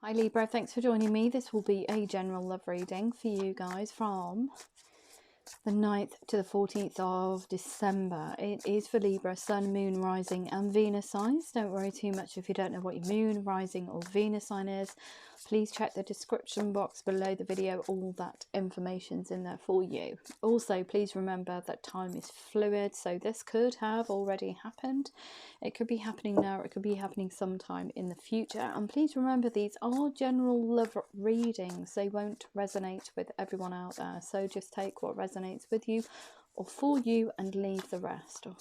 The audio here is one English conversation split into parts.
Hi Libra, thanks for joining me. This will be a general love reading for you guys from the 9th to the 14th of December. It is for Libra, Sun, Moon, Rising and Venus signs. Don't worry too much if you don't know what your Moon, Rising or Venus sign is. Please check the description box below the video. All that information's in there for you. Also, please remember that time is fluid, so this could have already happened. It could be happening now, it could be happening sometime in the future. And please remember, these are general love readings. They won't resonate with everyone out there. So just take what resonates with you or for you and leave the rest. Here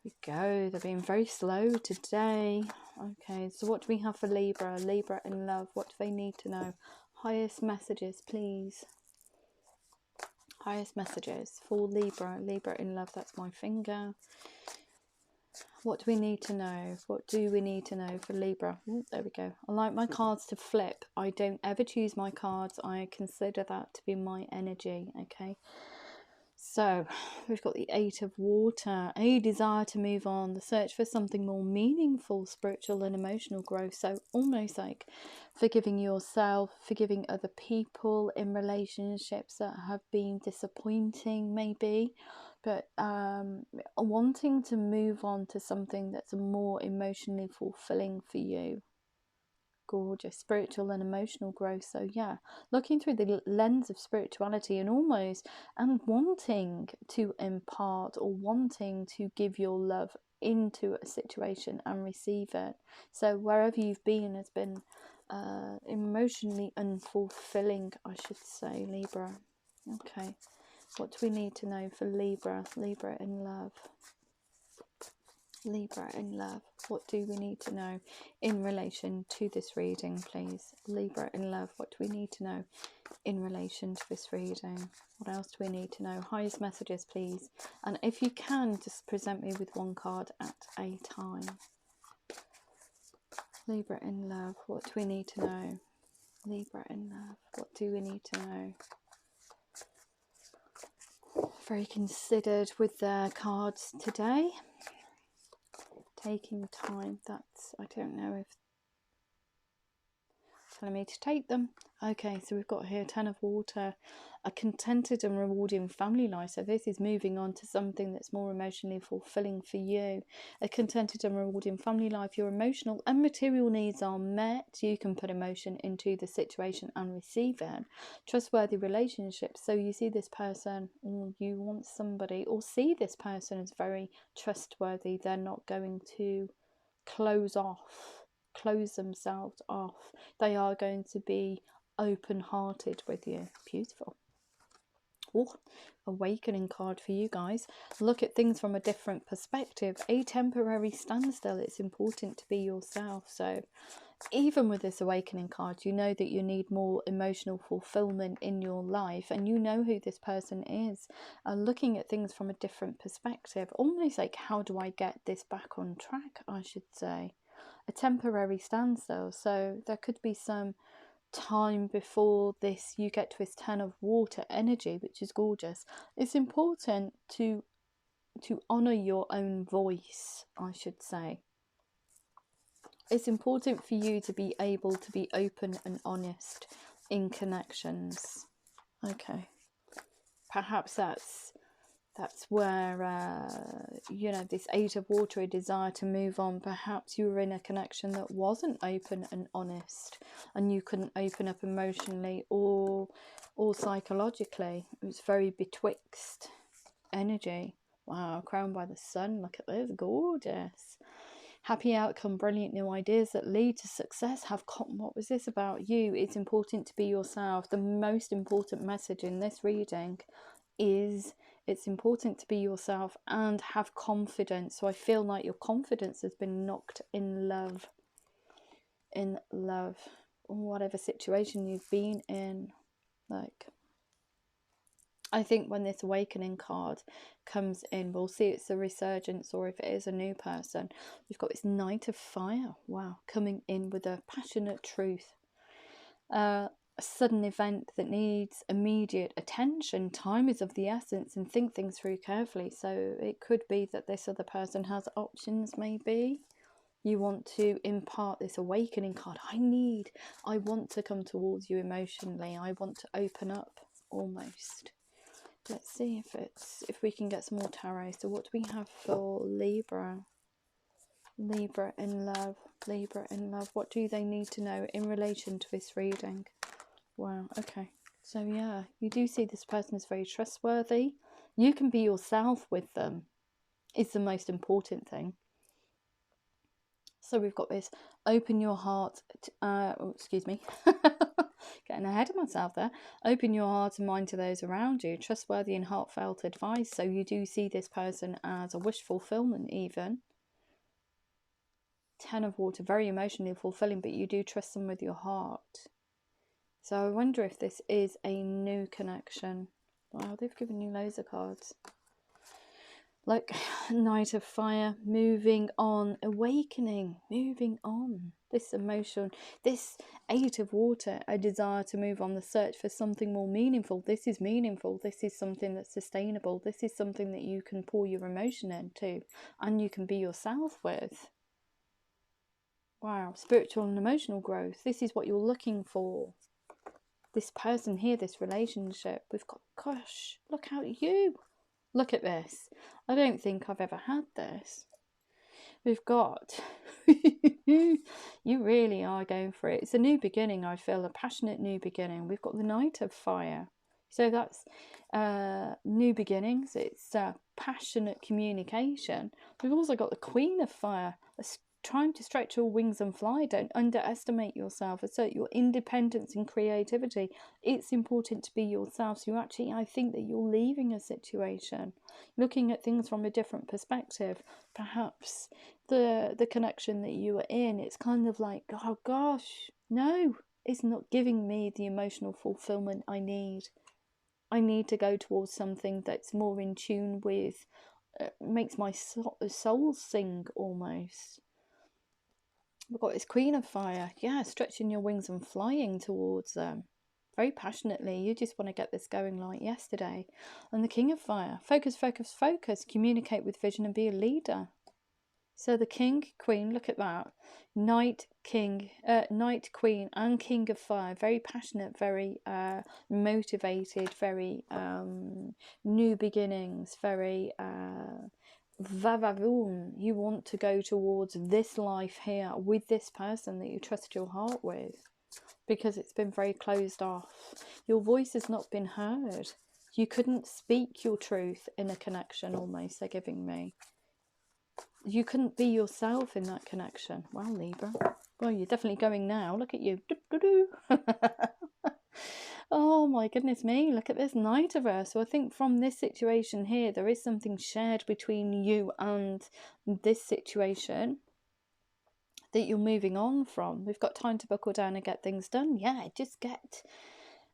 we go. They're being very slow today. Okay, so what do we have for Libra? Libra in love. What do they need to know? Highest messages, please. Highest messages for Libra. Libra in love. That's my finger. What do we need to know? What do we need to know for Libra? Ooh, there we go. I like my cards to flip. I don't ever choose my cards. I consider that to be my energy. Okay. So we've got the Eight of Water, a desire to move on, the search for something more meaningful, spiritual and emotional growth. So almost like forgiving yourself, forgiving other people in relationships that have been disappointing maybe, but wanting to move on to something that's more emotionally fulfilling for you. Gorgeous spiritual and emotional growth. So yeah, looking through the lens of spirituality and wanting to impart or wanting to give your love into a situation and receive it. So wherever you've been has been emotionally unfulfilling, I should say, Libra. Okay, what do we need to know for Libra? Libra in love. Libra in love. What do we need to know in relation to this reading, please? Libra in love. What do we need to know in relation to this reading? What else do we need to know? Highest messages, please. And if you can, just present me with one card at a time. Libra in love. What do we need to know? Libra in love. What do we need to know? Very considered with their cards today. Taking time, that's, I don't know if telling me to take them. Okay, so we've got here Ten of Water, a contented and rewarding family life. So this is moving on to something that's more emotionally fulfilling for you. A contented and rewarding family life. Your emotional and material needs are met. You can put emotion into the situation and receive it. Trustworthy relationships. So you see this person, or you want somebody, or see this person as very trustworthy. They're not going to close themselves off. They are going to be open-hearted with you. Beautiful. Oh, awakening card for you guys. Look at things from a different perspective. A temporary standstill. It's important to be yourself. So even with this awakening card, you know that you need more emotional fulfillment in your life, and you know who this person is. Looking at things from a different perspective, almost like, how do I get this back on track, I should say. A temporary standstill. So there could be some time before this you get to this Ten of Water energy, which is gorgeous. It's important to honor your own voice, I should say. It's important for you to be able to be open and honest in connections. Okay, perhaps that's where you know, this Eight of Water, a desire to move on. Perhaps you were in a connection that wasn't open and honest, and you couldn't open up emotionally or psychologically. It was very betwixt energy. Wow, crowned by the sun. Look at this, gorgeous. Happy outcome, brilliant new ideas that lead to success. What was this about you? It's important to be yourself. The most important message in this reading is it's important to be yourself and have confidence. So I feel like your confidence has been knocked in love, whatever situation you've been in. Like, I think when this awakening card comes in, we'll see it's a resurgence, or if it is a new person. We've got this Knight of Fire, wow, coming in with a passionate truth. A sudden event that needs immediate attention. Time is of the essence, and think things through carefully. So it could be that this other person has options, maybe. You want to impart this awakening card. I want to come towards you emotionally. I want to open up almost. Let's see if we can get some more tarot. So what do we have for Libra? Libra in love. Libra in love. What do they need to know in relation to this reading? Wow, okay. So yeah, you do see this person is very trustworthy. You can be yourself with them. It's the most important thing. So we've got this, open your heart, excuse me, getting ahead of myself there. Open your heart and mind to those around you. Trustworthy and heartfelt advice. So you do see this person as a wish fulfillment even. 10 of water, very emotionally fulfilling, but you do trust them with your heart. So I wonder if this is a new connection. Wow, they've given you loads of cards. Like Knight of Fire, moving on, awakening, moving on. This emotion, this 8 of water, a desire to move on, the search for something more meaningful. This is meaningful. This is something that's sustainable. This is something that you can pour your emotion into and you can be yourself with. Wow, spiritual and emotional growth. This is what you're looking for. This person here, this relationship. We've got, gosh, look at you. Look at this. I don't think I've ever had this. We've got, you really are going for it. It's a new beginning, I feel, a passionate new beginning. We've got the Knight of Fire. So that's new beginnings. It's passionate communication. We've also got the Queen of Fire, trying to stretch your wings and fly. Don't underestimate yourself. Assert your independence and creativity. It's important to be yourself. So you actually, I think that you're leaving a situation, looking at things from a different perspective. Perhaps the connection that you are in, it's kind of like, oh gosh, no, it's not giving me the emotional fulfillment I need. I need to go towards something that's more in tune with, makes my soul sing almost. We've got this Queen of Fire. Yeah, stretching your wings and flying towards them. Very passionately. You just want to get this going like yesterday. And the King of Fire. Focus, focus, focus. Communicate with vision and be a leader. So the King, Queen, look at that. Knight, King, Knight, Queen and King of Fire. Very passionate, very motivated, very new beginnings, very... vavavoom, you want to go towards this life here with this person that you trust your heart with, because it's been very closed off. Your voice has not been heard. You couldn't speak your truth in a connection, almost, they're giving me. You couldn't be yourself in that connection. Wow, Libra. Well, you're definitely going now. Look at you. Oh my goodness me, look at this Knight of Earth. So I think from this situation here, there is something shared between you and this situation that you're moving on from. We've got time to buckle down and get things done. Yeah, just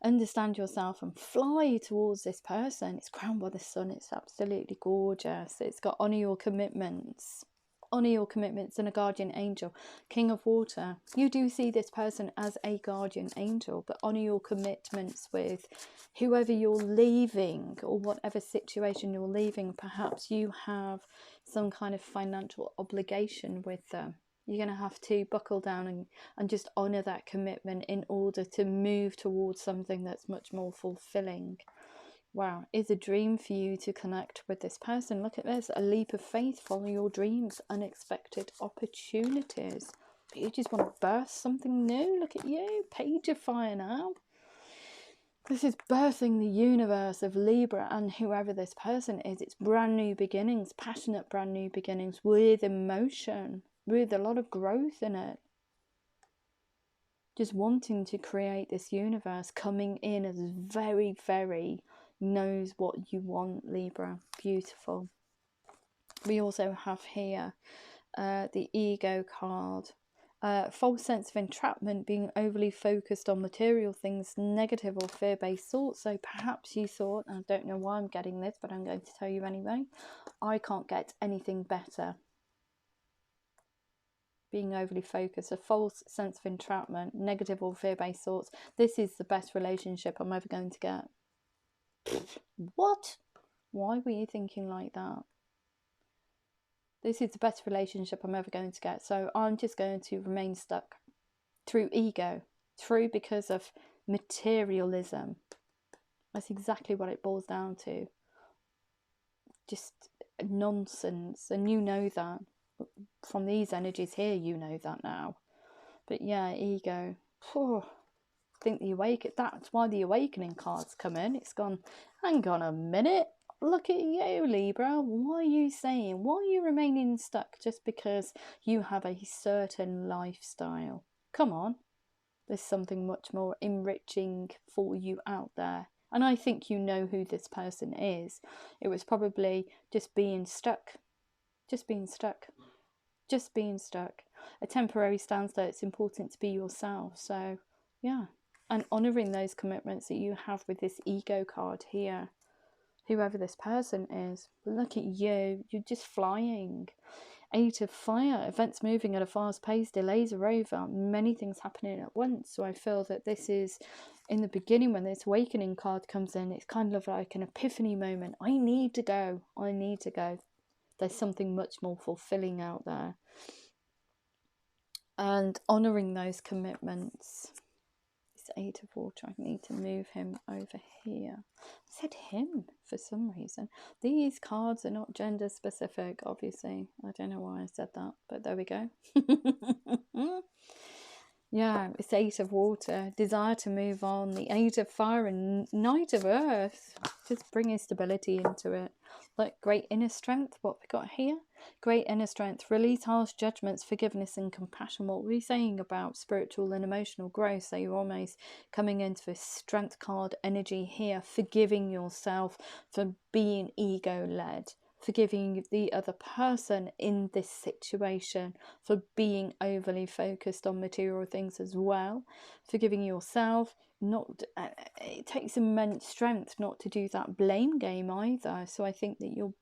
understand yourself and fly towards this person. It's crowned by the sun. It's absolutely gorgeous. It's got honour your commitments. Honour your commitments and a guardian angel. King of Water. You do see this person as a guardian angel, but honour your commitments with whoever you're leaving or whatever situation you're leaving. Perhaps you have some kind of financial obligation with them. You're going to have to buckle down and just honour that commitment in order to move towards something that's much more fulfilling. Wow, it's a dream for you to connect with this person. Look at this, a leap of faith, follow your dreams, unexpected opportunities. But you just want to burst something new. Look at you, Page of Fire now. This is birthing the universe of Libra and whoever this person is. It's brand new beginnings, passionate brand new beginnings with emotion, with a lot of growth in it. Just wanting to create this universe, coming in as very, very knows what you want, Libra. Beautiful. We also have here the ego card. False sense of entrapment, being overly focused on material things, negative or fear-based thoughts. So perhaps you thought, I don't know why I'm getting this, but I'm going to tell you anyway, I can't get anything better. Being overly focused, a false sense of entrapment, negative or fear-based thoughts. This is the best relationship I'm ever going to get. What? Why were you thinking like that? This is the best relationship I'm ever going to get. So I'm just going to remain stuck through ego, through because of materialism. That's exactly what it boils down to. Just nonsense. And you know that. From these energies here, you know that now. But yeah, ego. I think that's why the awakening cards come in. It's gone, hang on a minute. Look at you, Libra. Why are you saying? Why are you remaining stuck just because you have a certain lifestyle? Come on. There's something much more enriching for you out there. And I think you know who this person is. It was probably just being stuck. Just being stuck. Just being stuck. A temporary standstill. It's important to be yourself. So, yeah. And honouring those commitments that you have with this ego card here. Whoever this person is. Look at you. You're just flying. 8 of Fire, events moving at a fast pace, delays are over, many things happening at once. So I feel that this is, in the beginning when this awakening card comes in, it's kind of like an epiphany moment. I need to go. I need to go. There's something much more fulfilling out there. And honouring those commitments. It's 8 of Water. I need to move him over here. I said him for some reason. These cards are not gender specific, obviously. I don't know why I said that, but there we go. Yeah, it's 8 of Water. Desire to move on. The 8 of Fire and Knight of Earth. Just bringing stability into it. Like great inner strength. What we got here? Great inner strength. Release harsh judgments, forgiveness and compassion. What were we saying about spiritual and emotional growth? So you're almost coming into this strength card energy here. Forgiving yourself for being ego-led. Forgiving the other person in this situation for being overly focused on material things as well. Forgiving yourself. It takes immense strength not to do that blame game either. So I think that you're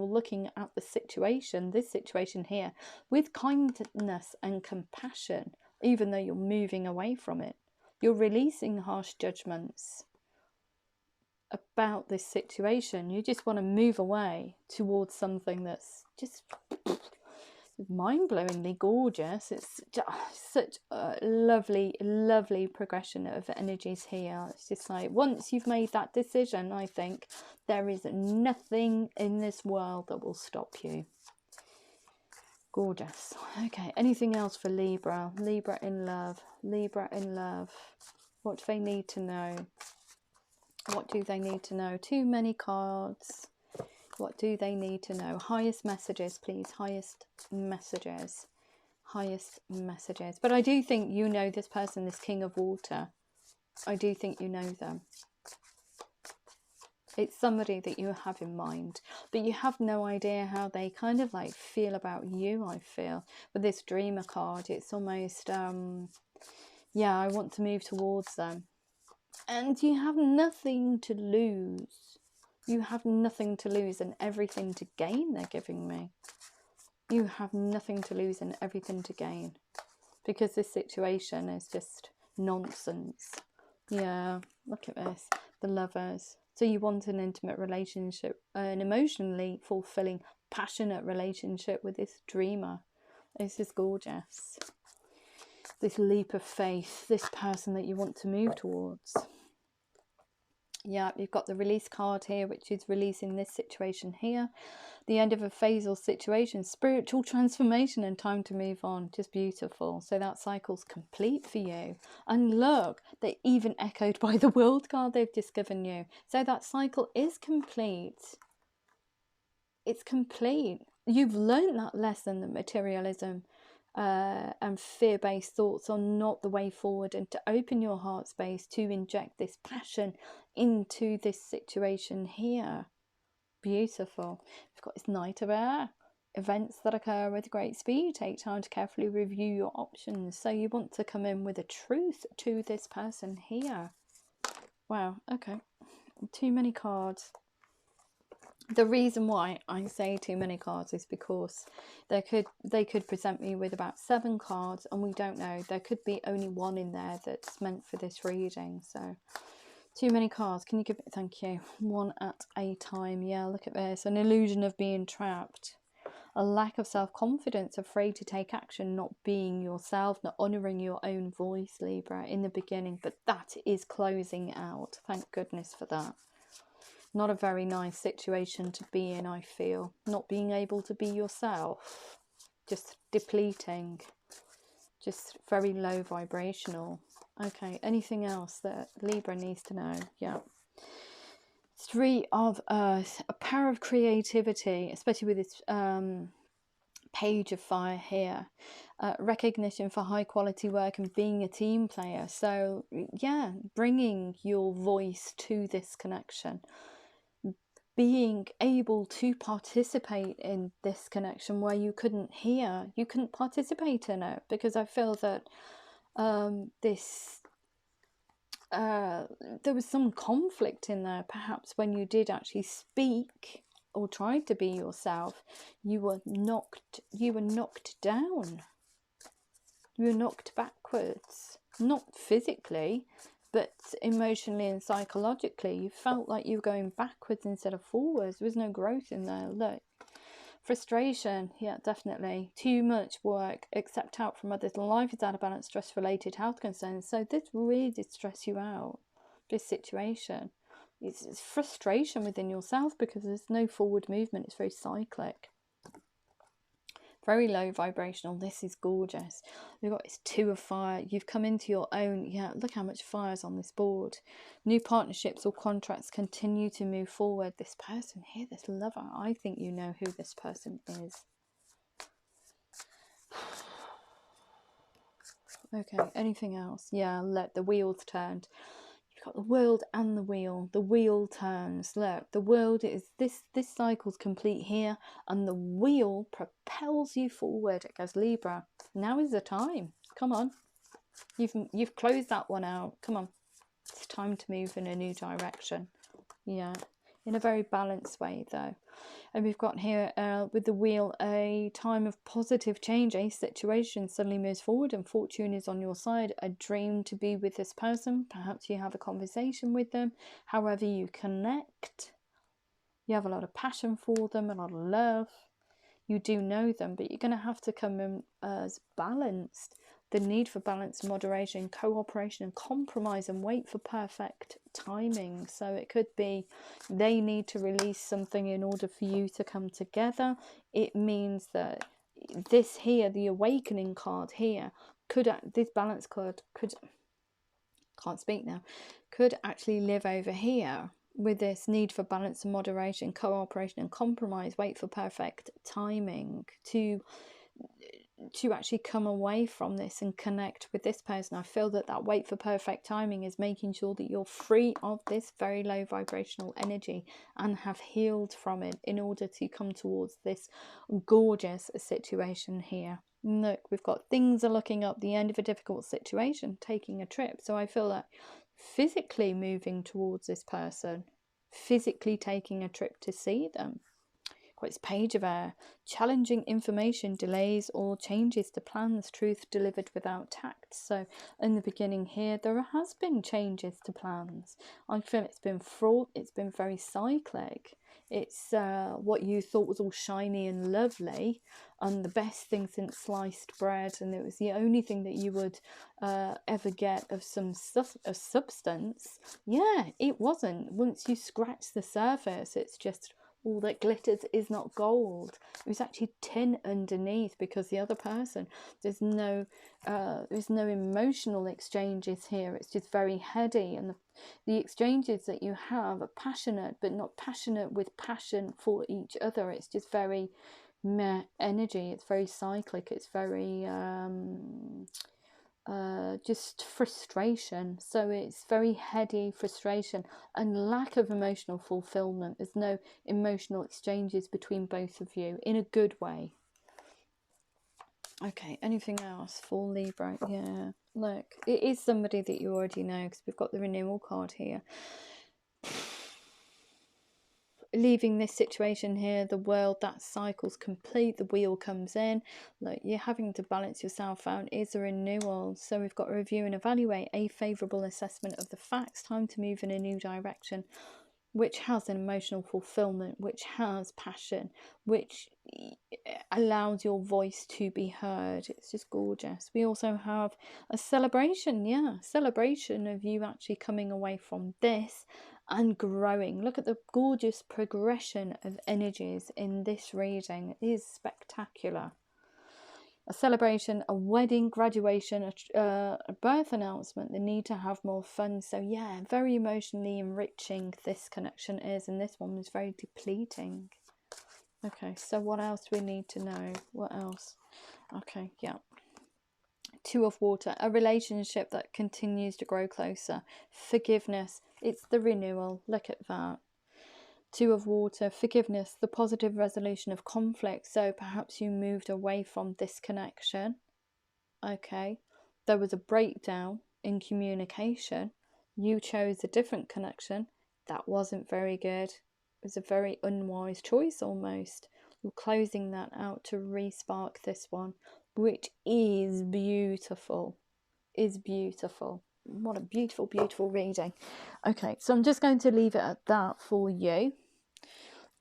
looking at the situation, this situation here, with kindness and compassion, even though you're moving away from it. You're releasing harsh judgments about this situation. You just want to move away towards something that's just mind-blowingly gorgeous. It's just such a lovely, lovely progression of energies here. It's just like, once you've made that decision, I think there is nothing in this world that will stop you. Gorgeous. Okay, anything else for Libra? Libra in love. Libra in love. What do they need to know? What do they need to know? Too many cards. What do they need to know? Highest messages, please. Highest messages. Highest messages. But I do think you know this person, this King of Water. I do think you know them. It's somebody that you have in mind. But you have no idea how they kind of like feel about you, I feel. With this Dreamer card, it's almost, yeah, I want to move towards them. And you have nothing to lose. You have nothing to lose and everything to gain, they're giving me. You have nothing to lose and everything to gain. Because this situation is just nonsense. Yeah, look at this. The Lovers. So you want an intimate relationship, an emotionally fulfilling, passionate relationship with this Dreamer. This is gorgeous. This leap of faith, this person that you want to move towards. Yeah, you've got the release card here, which is releasing this situation here. The end of a phase or situation, spiritual transformation and time to move on. Just beautiful. So that cycle's complete for you. And look, they even echoed by the World card they've just given you. So that cycle is complete. It's complete. You've learned that lesson that materialism and fear-based thoughts are not the way forward, and to open your heart space to inject this passion into this situation here. Beautiful. We've got this Knight of Air. Events that occur with great speed. Take time to carefully review your options. So you want to come in with a truth to this person here. Wow, okay. Too many cards. The reason why I say too many cards is because they could present me with about 7 cards and we don't know. There could be only one in there that's meant for this reading. So too many cards. Can you give it? Thank you. One at a time. Yeah, look at this. An illusion of being trapped. a lack of self-confidence, afraid to take action, not being yourself, not honouring your own voice, Libra, in the beginning. But that is closing out. Thank goodness for that. Not a very nice situation to be in, I feel. Not being able to be yourself. Just depleting. Just very low vibrational. Okay, anything else that Libra needs to know? Yeah. Three of Earth, a power of creativity, especially with this page of fire here. Recognition for high quality work and being a team player. So yeah, bringing your voice to this connection. Being able to participate in this connection where you couldn't hear, you couldn't participate in it, because I feel that there was some conflict in there, perhaps when you did actually speak or tried to be yourself. You were knocked down, you were knocked backwards, not physically but emotionally and psychologically. You felt like you were going backwards instead of forwards. There was no growth in there. Look, frustration, yeah, definitely. Too much work, accept out from others. Life is out of balance, stress related health concerns. So this really did stress you out, this situation. It's frustration within yourself because there's no forward movement. It's very cyclic, very low vibrational. This is gorgeous. We've got this Two of Fire. You've come into your own. Yeah, look how much fire is on this board. New partnerships or contracts continue to move forward. This person here, this lover, I think you know who this person is. Okay, anything else? Yeah, let the wheels turned. You've got the world and the wheel. The wheel turns. Look, the world is this cycle's complete here, and the wheel propels you forward. It goes, Libra, now is the time. Come on. You've closed that one out. Come on. It's time to move in a new direction. Yeah. In a very balanced way though. And we've got here with the wheel, a time of positive change. A situation suddenly moves forward and fortune is on your side. A dream to be with this person. Perhaps you have a conversation with them. However you connect, you have a lot of passion for them, a lot of love. You do know them, but you're going to have to come in as balanced. The need for balance, moderation, cooperation and compromise, and wait for perfect timing. So it could be they need to release something in order for you to come together. It means that this here, the awakening card here, this balance card could actually live over here with this need for balance and moderation, cooperation and compromise, wait for perfect timing to actually come away from this and connect with this person. I feel that wait for perfect timing is making sure that you're free of this very low vibrational energy and have healed from it in order to come towards this gorgeous situation here. Look, we've got things are looking up, the end of a difficult situation, taking a trip. So I feel that physically moving towards this person, physically taking a trip to see them. Got this Page of Air, challenging information, delays or changes to plans, truth delivered without tact. So in the beginning here, there has been changes to plans. I feel it's been fraught, it's been very cyclic. It's what you thought was all shiny and lovely and the best thing since sliced bread, and it was the only thing that you would ever get of some substance. Yeah, it wasn't. Once you scratch the surface, it's just all that glitters is not gold. It was actually tin underneath, because the other person, there's no emotional exchanges here. It's just very heady, and the exchanges that you have are passionate, but not passionate with passion for each other. It's just very meh energy. It's very cyclic. It's very just frustration. So it's very heady frustration and lack of emotional fulfillment. There's no emotional exchanges between both of you in a good way. Okay, anything else for Libra? Yeah, look, it is somebody that you already know, because we've got the renewal card here. Leaving this situation here, the world, that cycle's complete, the wheel comes in. Look, you're having to balance yourself out. Is a renewal. So we've got review and evaluate, a favourable assessment of the facts, time to move in a new direction. which has an emotional fulfillment, which has passion, which allows your voice to be heard. It's just gorgeous. We also have a celebration, celebration of you actually coming away from this and growing. Look at the gorgeous progression of energies in this reading. It is spectacular. A celebration, a wedding, graduation, a birth announcement, the need to have more fun. So yeah, very emotionally enriching this connection is, and this one was very depleting. Okay, so what else do we need to know? What else? Okay, yeah. Two of Water, a relationship that continues to grow closer. Forgiveness, it's the renewal. Look at that. Two of Water, forgiveness, the positive resolution of conflict. So perhaps you moved away from this connection. Okay, there was a breakdown in communication. You chose a different connection. That wasn't very good. It was a very unwise choice almost. You're closing that out to re-spark this one, which is beautiful. Is beautiful. What a beautiful, beautiful reading. Okay, so I'm just going to leave it at that for you.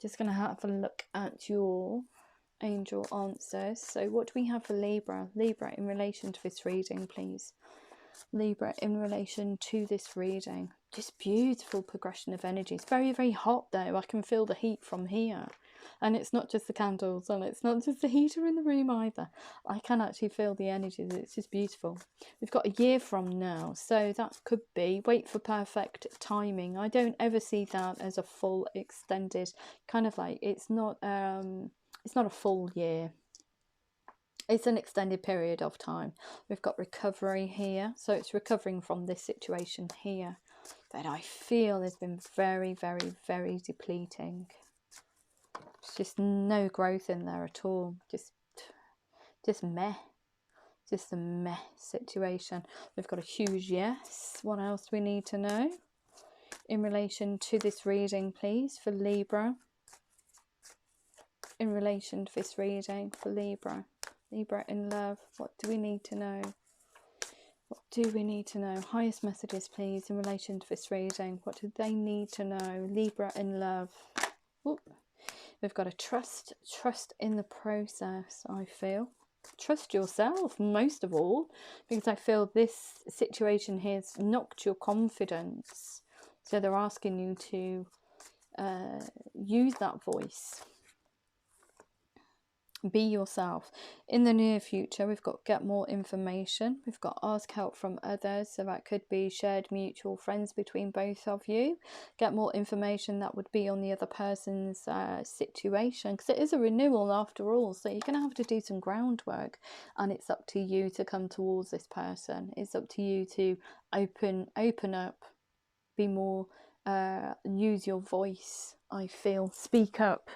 Just going to have a look at your angel answers. So what do we have for Libra? Libra, in relation to this reading, please. Libra, in relation to this reading. Just beautiful progression of energies. Very, very hot though. I can feel the heat from here. And it's not just the candles, and it's not just the heater in the room either. I can actually feel the energies. It's just beautiful. We've got a year from now, so that could be wait for perfect timing. I don't ever see that as a full extended kind of like, it's not a full year. It's an extended period of time. We've got recovery here, so it's recovering from this situation here that I feel has been very, very, very depleting. It's just no growth in there at all. Just meh. Just a meh situation. We've got a huge yes. What else do we need to know in relation to this reading, please, for Libra? In relation to this reading for Libra. Libra in love. What do we need to know? What do we need to know? Highest messages, please, in relation to this reading. What do they need to know? Libra in love. Oop. We've got to trust in the process, I feel. Trust yourself, most of all, because I feel this situation here has knocked your confidence. So they're asking you to use that voice. Be yourself. In the near future, we've got get more information. We've got ask help from others. So that could be shared mutual friends between both of you. Get more information that would be on the other person's situation. Because it is a renewal after all. So you're going to have to do some groundwork. And it's up to you to come towards this person. It's up to you to open up. Be more, use your voice, I feel. Speak up.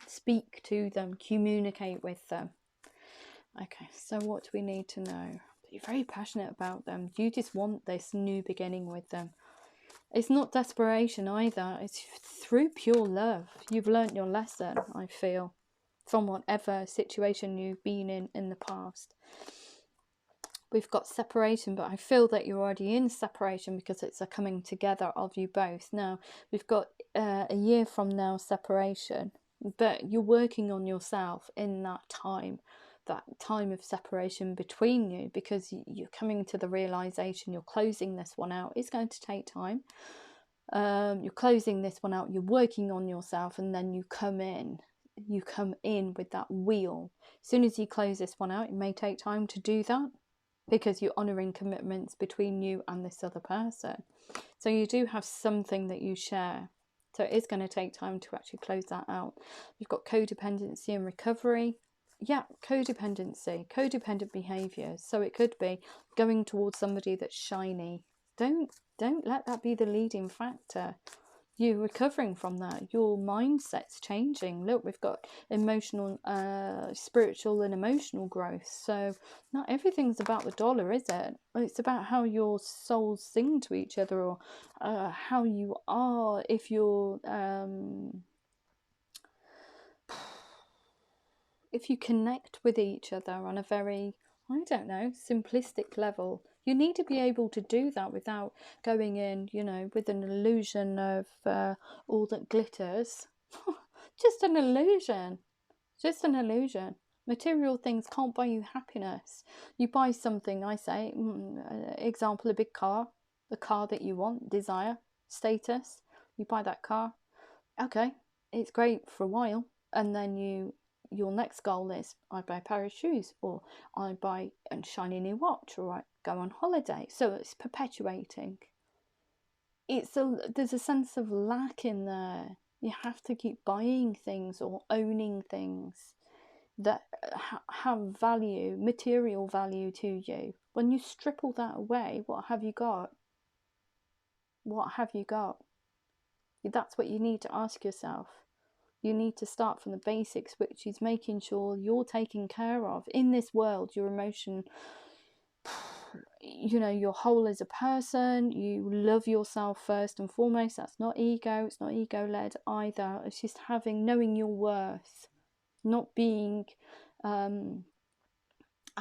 Speak to them, communicate with them. Okay, so what do we need to know? You're very passionate about them. You just want this new beginning with them. It's not desperation either. It's through pure love. You've learnt your lesson, I feel, from whatever situation you've been in the past. We've got separation, but I feel that you're already in separation because it's a coming together of you both. Now, we've got a year from now separation. But you're working on yourself in that time of separation between you, because you're coming to the realization you're closing this one out. It's going to take time. You're closing this one out, you're working on yourself, and then you come in with that wheel. As soon as you close this one out, it may take time to do that because you're honoring commitments between you and this other person. So you do have something that you share. So it is going to take time to actually close that out. You've got codependency and recovery. Yeah, codependency, codependent behaviours. So it could be going towards somebody that's shiny. Don't let that be the leading factor. You're recovering from that. Your mindset's changing. Look, we've got emotional, spiritual and emotional growth. So not everything's about the dollar, is it? It's about how your souls sing to each other, or how you are. If you're, if you connect with each other on a very, I don't know, simplistic level. You need to be able to do that without going in, you know, with an illusion of all that glitters. Just an illusion. Just an illusion. Material things can't buy you happiness. You buy something, I say, example, a big car, the car that you want, desire, status. You buy that car. Okay, it's great for a while, and then your next goal is I buy a pair of shoes, or I buy a shiny new watch, or I go on holiday. So it's perpetuating. There's a sense of lack in there. You have to keep buying things or owning things that have value, material value to you. When you strip all that away, what have you got? What have you got? That's what you need to ask yourself. You need to start from the basics, which is making sure you're taken care of in this world. Your emotion, you know, your whole as a person. You love yourself first and foremost. That's not ego. It's not ego led either. It's just knowing your worth, not being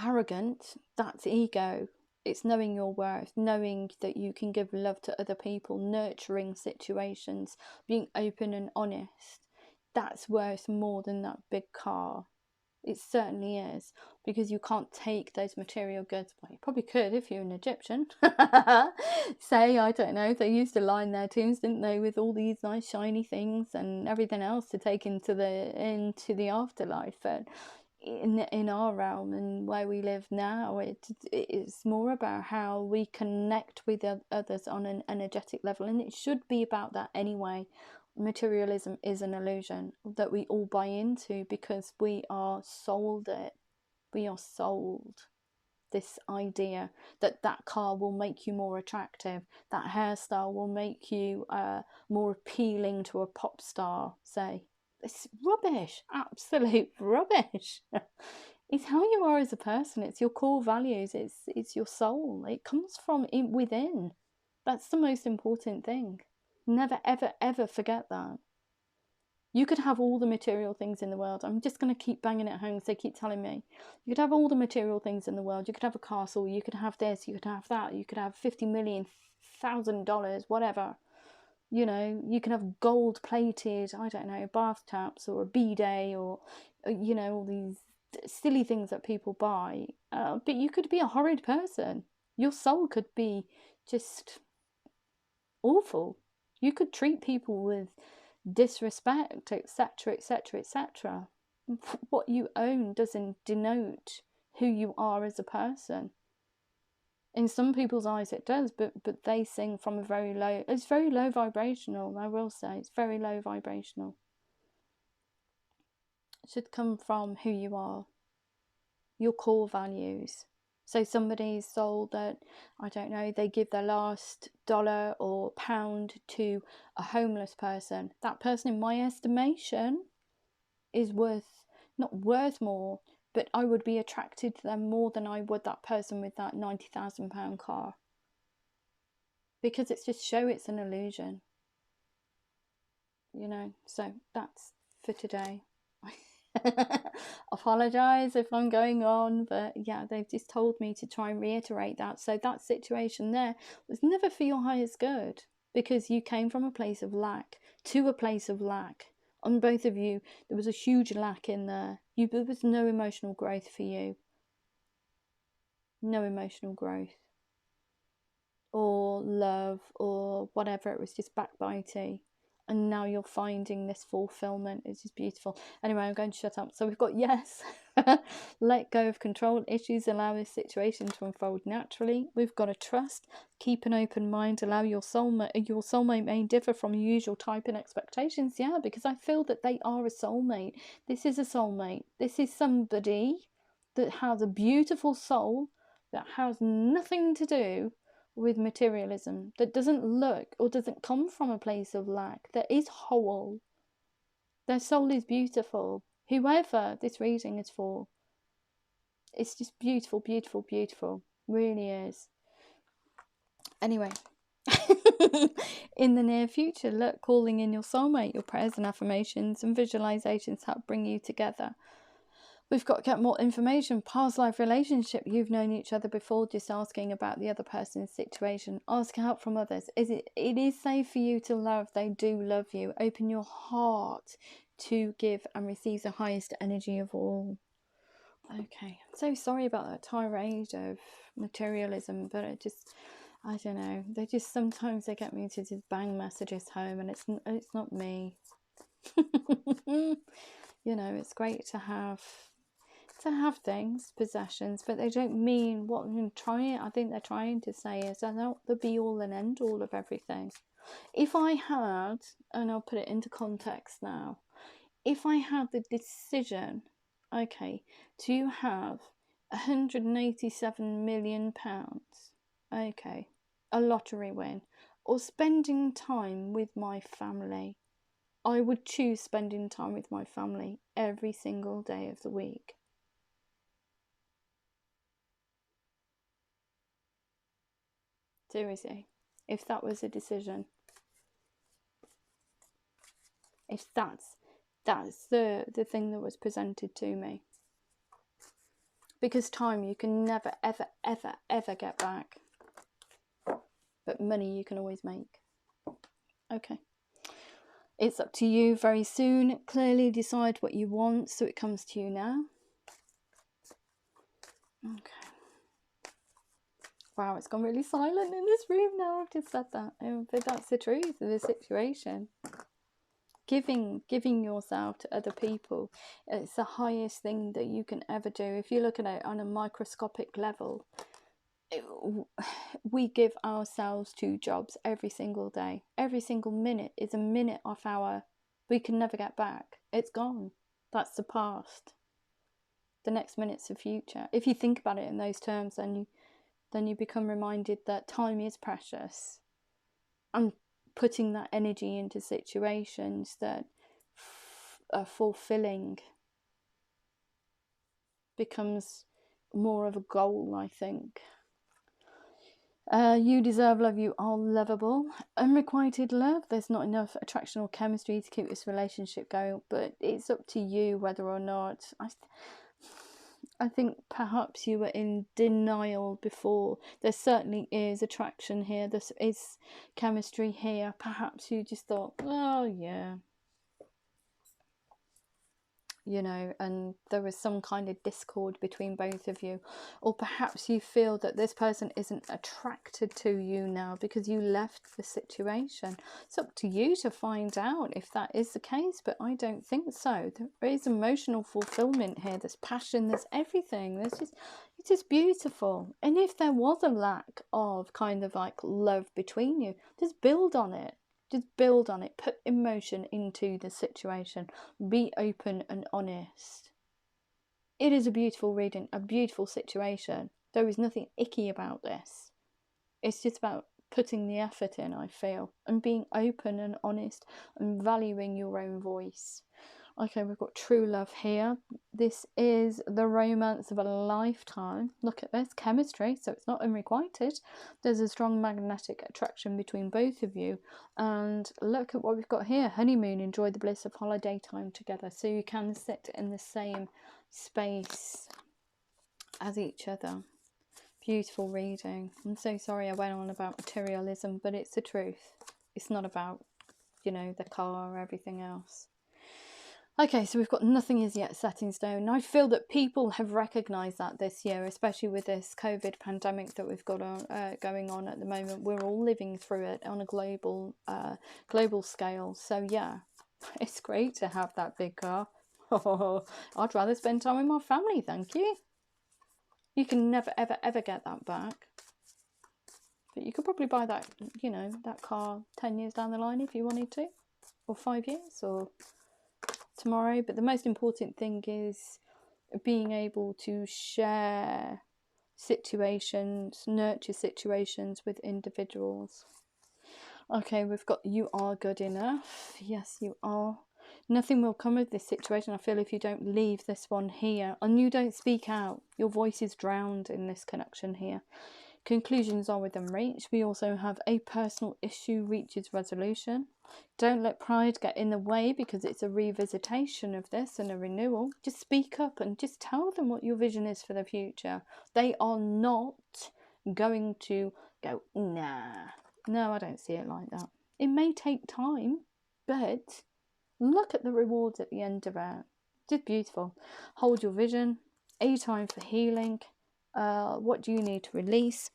arrogant. That's ego. It's knowing your worth, knowing that you can give love to other people, nurturing situations, being open and honest. That's worth more than that big car. It certainly is, because you can't take those material goods. Well, you probably could if you're an Egyptian. Say, I don't know, they used to line their tombs, didn't they, with all these nice shiny things and everything else to take into the afterlife. But in our realm and where we live now, it's more about how we connect with others on an energetic level, and it should be about that anyway. Materialism is an illusion that we all buy into because we are sold it. We are sold this idea that car will make you more attractive, that hairstyle will make you more appealing to a pop star, say. It's rubbish, absolute rubbish. It's how you are as a person. It's your core values. It's your soul. It comes from within. That's the most important thing. Never, ever, ever forget that. You could have all the material things in the world. I'm just going to keep banging it home because they keep telling me. You could have all the material things in the world. You could have a castle. You could have this. You could have that. You could have $50,000,000, whatever. You know, you can have gold-plated, I don't know, bath taps or a bidet, or, you know, all these silly things that people buy. But you could be a horrid person. Your soul could be just awful. You could treat people with disrespect, etc., etc., etc. What you own doesn't denote who you are as a person. In some people's eyes it does, but they sing from a very low, it's very low vibrational, I will say. It's very low vibrational. It should come from who you are, your core values. So somebody's sold that, I don't know, they give their last dollar or pound to a homeless person. That person, in my estimation, is not worth more, but I would be attracted to them more than I would that person with that £90,000 car. Because it's an illusion. You know, so that's for today. Apologise if I'm going on, but yeah, they've just told me to try and reiterate that. So that situation there was never for your highest good, because you came from a place of lack to a place of lack. On both of you, there was a huge lack in there. There was no emotional growth for you. No emotional growth. Or love, or whatever. It was just backbiting. And now you're finding this fulfillment. It's just beautiful. Anyway, I'm going to shut up. So we've got yes. Let go of control issues. Allow this situation to unfold naturally. We've got to trust. Keep an open mind. Allow your soulmate. Your soulmate may differ from your usual type and expectations. Yeah, because I feel that they are a soulmate. This is a soulmate. This is somebody that has a beautiful soul that has nothing to do with materialism, that doesn't look or doesn't come from a place of lack, that is whole. Their soul is beautiful. Whoever this reading is for, it's just beautiful, beautiful, beautiful. Really is. Anyway, in the near future, look, calling in your soulmate. Your prayers and affirmations and visualizations help bring you together. We've got to get more information. Past life relationship. You've known each other before. Just asking about the other person's situation. Ask help from others. It is safe for you to love. They do love you. Open your heart to give and receive the highest energy of all. Okay. I'm so sorry about that tirade of materialism, but I don't know. Sometimes they get me to just bang messages home, and it's not me. You know, it's great to have things, possessions, but they don't mean what I think they're trying to say is they're not the be all and end all of everything. If I had, and I'll put it into context now, if I had the decision, okay, to have £187 million, okay, a lottery win, or spending time with my family, I would choose spending time with my family every single day of the week. Seriously, if that was a decision, if that's the thing that was presented to me, because time you can never ever get back, but money you can always make. Okay, it's up to you very soon. Clearly decide what you want, so it comes to you now. Okay. Wow, it's gone really silent in this room now. I've just said that, but that's the truth of the situation. Giving yourself to other people, it's the highest thing that you can ever do. If you look at it on a microscopic level, we give ourselves 2 jobs every single day. Every single minute is a minute off we can never get back. It's gone. That's the past. The next minute's the future. If you think about it in those terms, then you become reminded that time is precious, and putting that energy into situations that are fulfilling becomes more of a goal, I think. You deserve love. You are lovable. Unrequited love. There's not enough attraction or chemistry to keep this relationship going, but it's up to you whether or not. I think perhaps you were in denial before. There certainly is attraction here. There is chemistry here. Perhaps you just thought, oh yeah, you know, and there was some kind of discord between both of you. Or perhaps you feel that this person isn't attracted to you now because you left the situation. It's up to you to find out if that is the case, but I don't think so. There is emotional fulfillment here. There's passion. There's everything. It's just beautiful. And if there was a lack of kind of like love between you, just build on it. Just build on it. Put emotion into the situation. Be open and honest. It is a beautiful reading, a beautiful situation. There is nothing icky about this. It's just about putting the effort in, I feel, and being open and honest and valuing your own voice. Okay, we've got true love here. This is the romance of a lifetime. Look at this, chemistry, so it's not unrequited. There's a strong magnetic attraction between both of you. And look at what we've got here. Honeymoon, enjoy the bliss of holiday time together. So you can sit in the same space as each other. Beautiful reading. I'm so sorry I went on about materialism, but it's the truth. It's not about, you know, the car or everything else. Okay, so we've got nothing is yet set in stone. I feel that people have recognised that this year, especially with this COVID pandemic that we've got going on at the moment. We're all living through it on a global scale. So yeah, it's great to have that big car. Oh, I'd rather spend time with my family, thank you. You can never, ever, ever get that back. But you could probably buy that, you know, that car 10 years down the line if you wanted to, or 5 years, or tomorrow. But the most important thing is being able to share situations, nurture situations with individuals. Okay, we've got you are good enough. Yes, you are. Nothing will come of this situation, I feel, if you don't leave this one here and you don't speak out. Your voice is drowned in this connection here. Conclusions are within reach. We also have a personal issue reaches resolution. Don't let pride get in the way, because it's a revisitation of this and a renewal. Just speak up and just tell them what your vision is for the future. They are not going to go, nah. No, I don't see it like that. It may take time, but look at the rewards at the end of it. Just beautiful. Hold your vision. A time for healing. What do you need to release?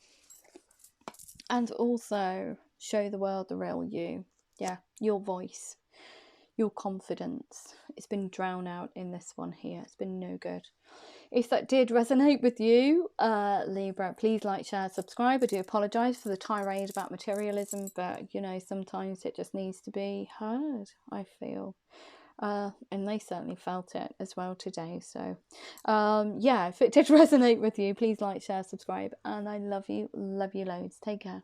And also show the world the real you. Yeah, your voice, your confidence. It's been drowned out in this one here. It's been no good. If that did resonate with you, Libra, please like, share, subscribe. I do apologise for the tirade about materialism, but you know, sometimes it just needs to be heard, I feel. And they certainly felt it as well today. So yeah, if it did resonate with you, please like, share, subscribe, and I love you loads. Take care.